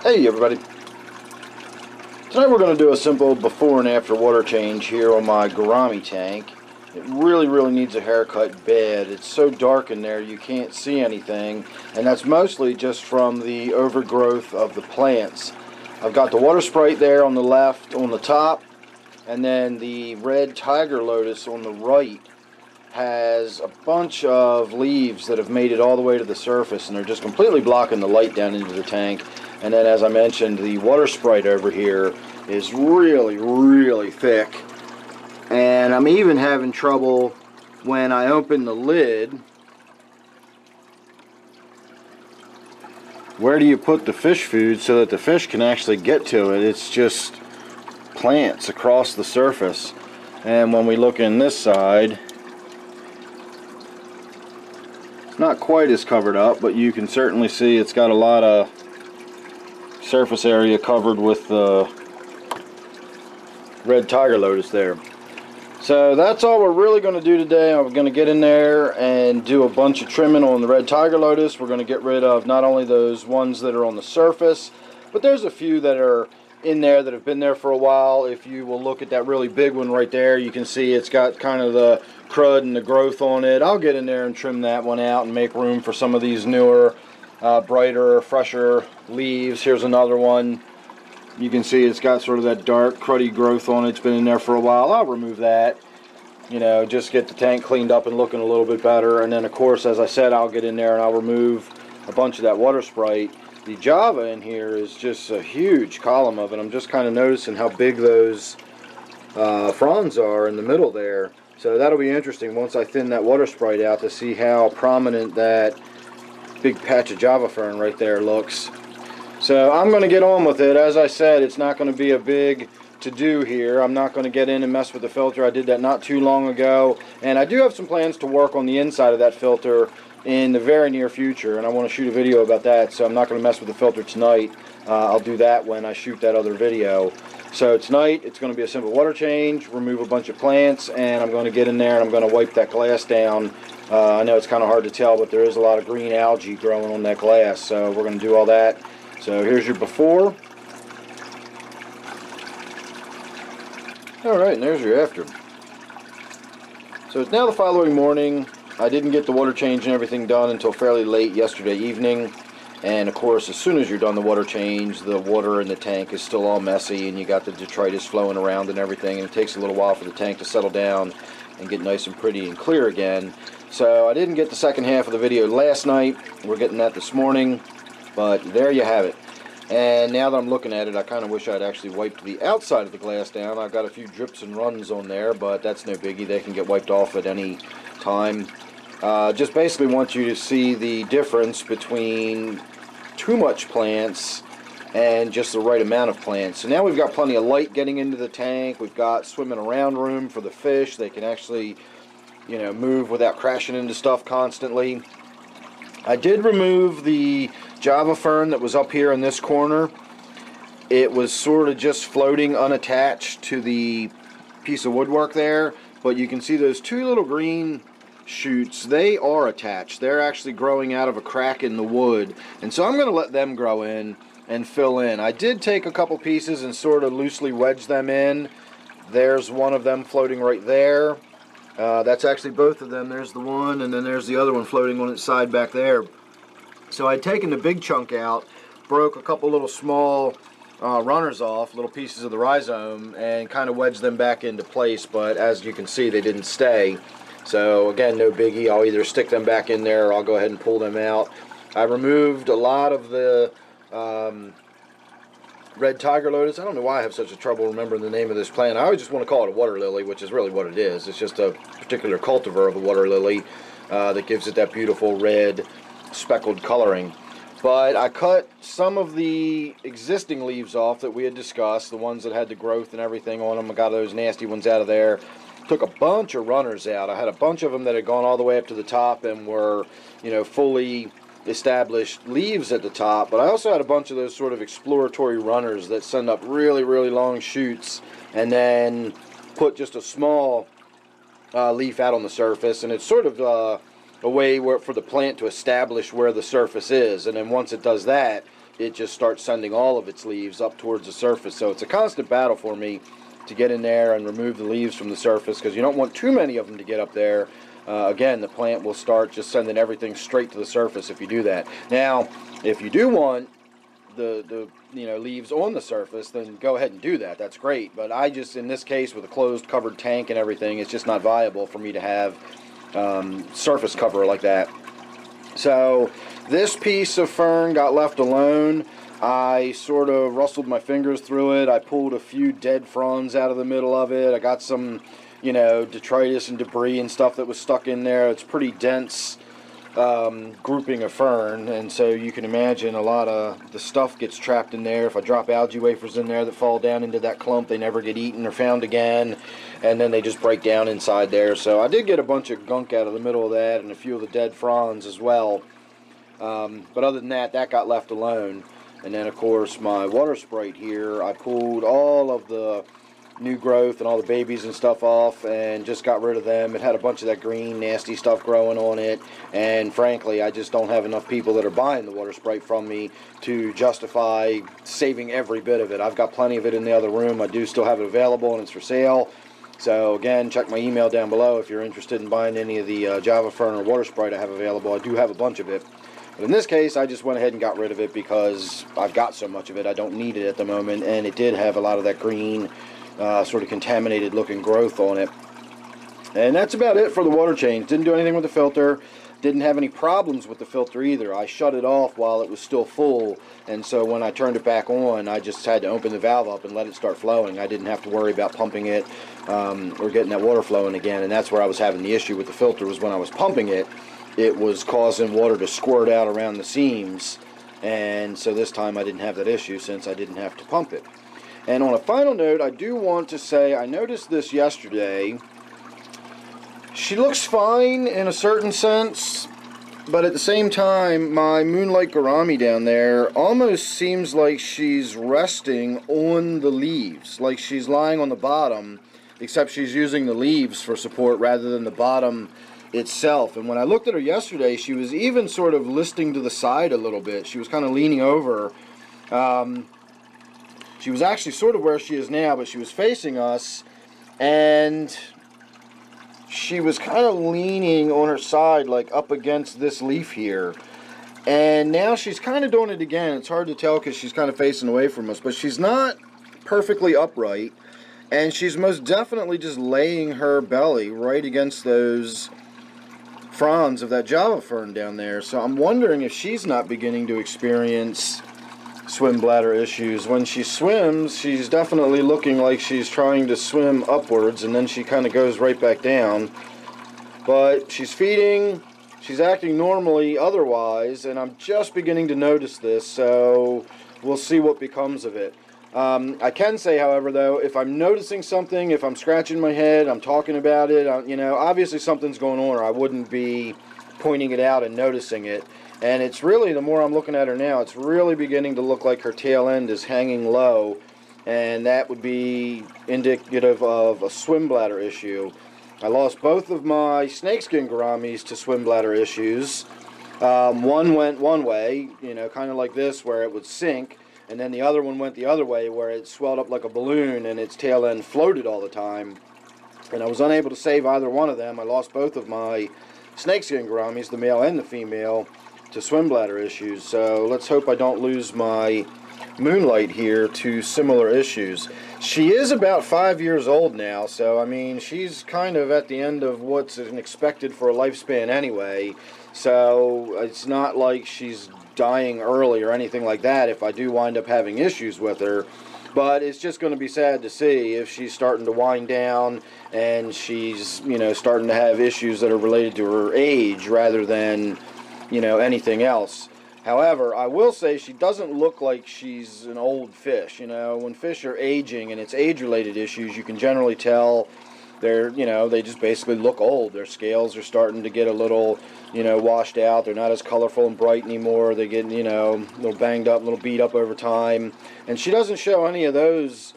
Hey everybody, tonight we're going to do a simple before and after water change here on my Gourami tank. It really needs a haircut bad. It's so dark in there you can't see anything, and that's mostly just from the overgrowth of the plants. I've got the water sprite there on the left on the top, and then the red tiger lotus on the right has a bunch of leaves that have made it all the way to the surface, and they're just completely blocking the light down into the tank. And then, as I mentioned, the water sprite over here is really thick, and I'm even having trouble when I open the lid. Where do you put the fish food so that the fish can actually get to it? It's just plants across the surface. And when we look in this side, it's not quite as covered up, but you can certainly see it's got a lot of surface area covered with the red tiger lotus there. So that's all we're really going to do today. I'm going to get in there and do a bunch of trimming on the red tiger lotus. We're going to get rid of not only those ones that are on the surface, but there's a few that are in there that have been there for a while. If you will look at that really big one right there, you can see it's got kind of the crud and the growth on it. I'll get in there and trim that one out and make room for some of these newer brighter, fresher leaves. Here's another one. You can see it's got sort of that dark, cruddy growth on it. It's been in there for a while. I'll remove that. You know, just get the tank cleaned up and looking a little bit better. And then, of course, as I said, I'll get in there and I'll remove a bunch of that water sprite. The java in here is just a huge column of it. I'm just kind of noticing how big those fronds are in the middle there. So that'll be interesting once I thin that water sprite out to see how prominent that big patch of java fern right there looks. So I'm going to get on with it. As I said, it's not going to be a big to-do here. I'm not going to get in and mess with the filter. I did that not too long ago, and I do have some plans to work on the inside of that filter in the very near future, and I want to shoot a video about that, so I'm not going to mess with the filter tonight. I'll do that when I shoot that other video. So tonight it's going to be a simple water change, remove a bunch of plants, and I'm going to get in there and I'm going to wipe that glass down. I know it's kind of hard to tell, but there is a lot of green algae growing on that glass, so we're going to do all that. So here's your before. Alright, and there's your after. So it's now the following morning. I didn't get the water change and everything done until fairly late yesterday evening. And of course, as soon as you're done the water change, the water in the tank is still all messy and you got the detritus flowing around and everything, and it takes a little while for the tank to settle down and get nice and pretty and clear again. So I didn't get the second half of the video last night. We're getting that this morning, but there you have it. And now that I'm looking at it, I kind of wish I'd actually wiped the outside of the glass down. I've got a few drips and runs on there, but that's no biggie. They can get wiped off at any time. Just basically want you to see the difference between too much plants and just the right amount of plants. So now we've got plenty of light getting into the tank. We've got swimming around room for the fish. They can actually, you know, move without crashing into stuff constantly. I did remove the java fern that was up here in this corner. It was sort of just floating unattached to the piece of woodwork there, but you can see those two little green shoots. They are attached. They're actually growing out of a crack in the wood, and so I'm going to let them grow in and fill in. I did take a couple pieces and sort of loosely wedge them in. There's one of them floating right there. That's actually both of them. There's the one, and then there's the other one floating on its side back there. So I'd taken the big chunk out, broke a couple little small runners off, little pieces of the rhizome, and kind of wedged them back into place, but as you can see, they didn't stay. So again, no biggie. I'll either stick them back in there or I'll go ahead and pull them out. I removed a lot of the red tiger lotus. I don't know why I have such a trouble remembering the name of this plant. I always just want to call it a water lily, which is really what it is. It's just a particular cultivar of a water lily that gives it that beautiful red speckled coloring. But I cut some of the existing leaves off that we had discussed, the ones that had the growth and everything on them. I got those nasty ones out of there. Took a bunch of runners out. I had a bunch of them that had gone all the way up to the top and were, you know, fully established leaves at the top, but I also had a bunch of those sort of exploratory runners that send up really long shoots and then put just a small leaf out on the surface, and it's sort of a way for the plant to establish where the surface is, and then once it does that, it just starts sending all of its leaves up towards the surface. So it's a constant battle for me to get in there and remove the leaves from the surface, because you don't want too many of them to get up there. Again, the plant will start just sending everything straight to the surface if you do that. Now, if you do want the leaves on the surface, then go ahead and do that. That's great. But I just, in this case, with a closed covered tank and everything, it's just not viable for me to have surface cover like that. So this piece of fern got left alone. I sort of rustled my fingers through it. I pulled a few dead fronds out of the middle of it. I got some, detritus and debris and stuff that was stuck in there. It's pretty dense grouping of fern, and so you can imagine a lot of the stuff gets trapped in there. If I drop algae wafers in there that fall down into that clump, they never get eaten or found again, and then they just break down inside there. So I did get a bunch of gunk out of the middle of that, and a few of the dead fronds as well. But other than that, that got left alone. And then, of course, my water sprite here, I pulled all of the new growth and all the babies and stuff off and just got rid of them. It had a bunch of that green, nasty stuff growing on it. And frankly, I just don't have enough people that are buying the water sprite from me to justify saving every bit of it. I've got plenty of it in the other room. I do still have it available, and it's for sale. So again, check my email down below if you're interested in buying any of the Java Fern or water sprite I have available. I do have a bunch of it. But in this case, I just went ahead and got rid of it because I've got so much of it. I don't need it at the moment, and it did have a lot of that green, sort of contaminated looking growth on it. And that's about it for the water change. Didn't do anything with the filter. Didn't have any problems with the filter either. I shut it off while it was still full, and so when I turned it back on, I just had to open the valve up and let it start flowing. I didn't have to worry about pumping it or getting that water flowing again, and that's where I was having the issue with the filter, was when I was pumping it. It was causing water to squirt out around the seams, and so this time I didn't have that issue since I didn't have to pump it. And on a final note, I do want to say I noticed this yesterday. She looks fine in a certain sense, but at the same time, my Moonlight Gourami down there almost seems like she's resting on the leaves, like she's lying on the bottom, except she's using the leaves for support rather than the bottom itself. And when I looked at her yesterday, she was even sort of listing to the side a little bit. She was kind of leaning over. She was actually sort of where she is now, but she was facing us, and she was kind of leaning on her side, like up against this leaf here. And now she's kind of doing it again. It's hard to tell because she's kind of facing away from us, but she's not perfectly upright, and she's most definitely just laying her belly right against those fronds of that Java Fern down there. So I'm wondering if she's not beginning to experience swim bladder issues. When she swims, she's definitely looking like she's trying to swim upwards, and then she kind of goes right back down. But she's feeding, she's acting normally otherwise, and I'm just beginning to notice this, so we'll see what becomes of it. I can say, however, though, if I'm noticing something, if I'm scratching my head, I'm talking about it, obviously something's going on, or I wouldn't be pointing it out and noticing it. And it's really, the more I'm looking at her now, it's really beginning to look like her tail end is hanging low, and that would be indicative of a swim bladder issue. I lost both of my snakeskin gouramis to swim bladder issues. One went one way, kind of like this, where it would sink, and then the other one went the other way, where it swelled up like a balloon and its tail end floated all the time. And I was unable to save either one of them. I lost both of my snakeskin gouramis, the male and the female, to swim bladder issues. So let's hope I don't lose my Moonlight here to similar issues. She is about 5 years old now, so I mean, she's kind of at the end of what's expected for a lifespan anyway. So it's not like she's dying early or anything like that if I do wind up having issues with her. But it's just going to be sad to see if she's starting to wind down and she's, starting to have issues that are related to her age rather than, anything else. However, I will say she doesn't look like she's an old fish. When fish are aging and it's age-related issues, you can generally tell they're, they just basically look old. Their scales are starting to get a little, washed out. They're not as colorful and bright anymore. They get, a little banged up, a little beat up over time. And she doesn't show any of those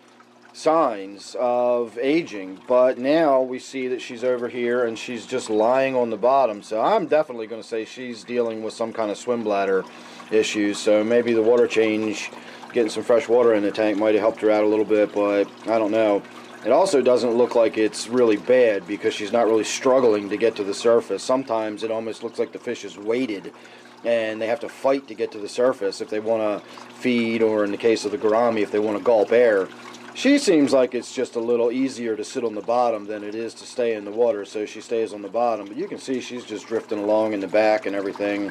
signs of aging, but now we see that she's over here and she's just lying on the bottom. So I'm definitely going to say she's dealing with some kind of swim bladder issues. So maybe the water change, getting some fresh water in the tank might have helped her out a little bit, but I don't know. It also doesn't look like it's really bad because she's not really struggling to get to the surface. Sometimes it almost looks like the fish is weighted and they have to fight to get to the surface if they want to feed, or in the case of the gourami, if they want to gulp air. She seems like it's just a little easier to sit on the bottom than it is to stay in the water, so she stays on the bottom. But you can see she's just drifting along in the back and everything.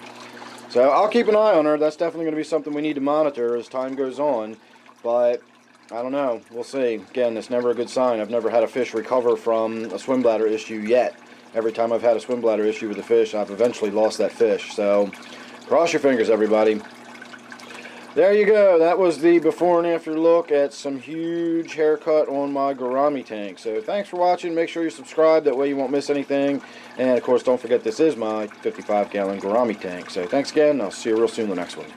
So I'll keep an eye on her. That's definitely going to be something we need to monitor as time goes on. But I don't know. We'll see. Again, it's never a good sign. I've never had a fish recover from a swim bladder issue yet. Every time I've had a swim bladder issue with a fish, I've eventually lost that fish. So cross your fingers, everybody. There you go. That was the before and after look at some huge haircut on my gourami tank. So thanks for watching. Make sure you subscribe. That way you won't miss anything. And of course, don't forget this is my 55-gallon gourami tank. So thanks again. I'll see you real soon in the next one.